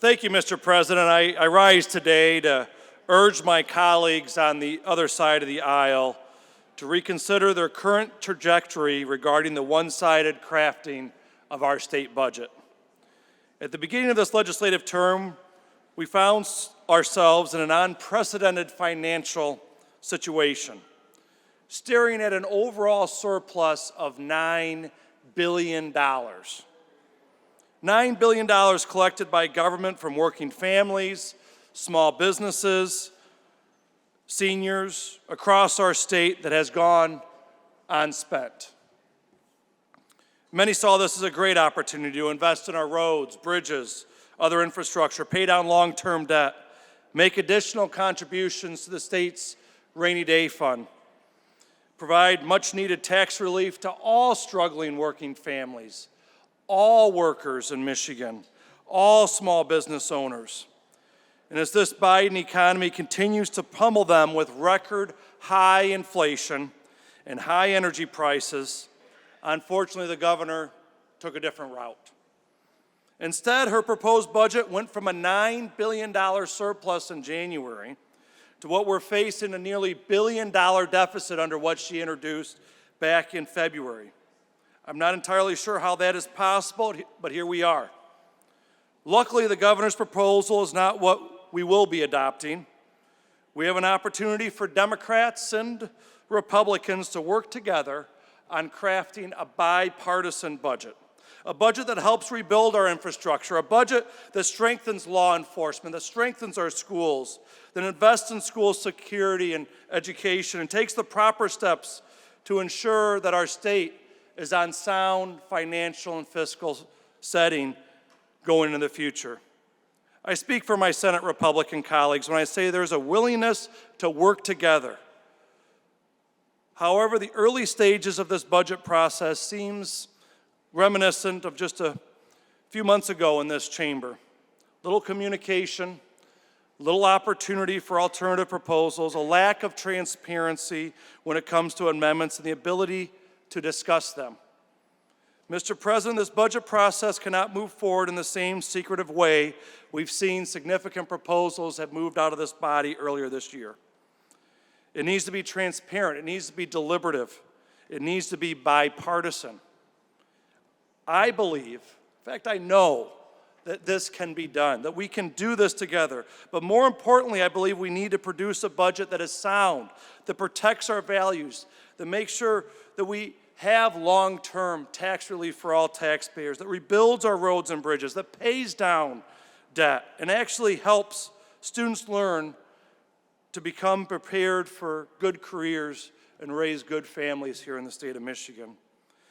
Thank you, Mr. President. I rise today to urge my colleagues on the other side of the aisle to reconsider their current trajectory regarding the one-sided crafting of our state budget. At the beginning of this legislative term, we found ourselves in an unprecedented financial situation, staring at an overall surplus of $9 billion. $9 billion collected by government from working families, small businesses, seniors across our state that has gone unspent. Many saw this as a great opportunity to invest in our roads, bridges, other infrastructure, pay down long-term debt, make additional contributions to the state's rainy day fund, provide much-needed tax relief to all struggling working families, all workers in Michigan, all small business owners. And as this Biden economy continues to pummel them with record high inflation and high energy prices, unfortunately the governor took a different route. Instead, her proposed budget went from a $9 billion surplus in January to what we're facing, a nearly $1 billion deficit under what she introduced back in February. I'm not entirely sure how that is possible, but here we are. Luckily, the governor's proposal is not what we will be adopting. We have an opportunity for Democrats and Republicans to work together on crafting a bipartisan budget, a budget that helps rebuild our infrastructure, a budget that strengthens law enforcement, that strengthens our schools, that invests in school security and education, and takes the proper steps to ensure that our state is on sound financial and fiscal setting going into the future. I speak for my Senate Republican colleagues when I say there's a willingness to work together. However, the early stages of this budget process seems reminiscent of just a few months ago in this chamber. Little communication, little opportunity for alternative proposals, a lack of transparency when it comes to amendments, and the ability to discuss them. Mr. President, this budget process cannot move forward in the same secretive way we've seen significant proposals have moved out of this body earlier this year. It needs to be transparent. It needs to be deliberative. It needs to be bipartisan. I believe, in fact, I know that this can be done, that we can do this together. But more importantly, I believe we need to produce a budget that is sound, that protects our values, that makes sure that we have long-term tax relief for all taxpayers, that rebuilds our roads and bridges, that pays down debt, and actually helps students learn to become prepared for good careers and raise good families here in the state of Michigan.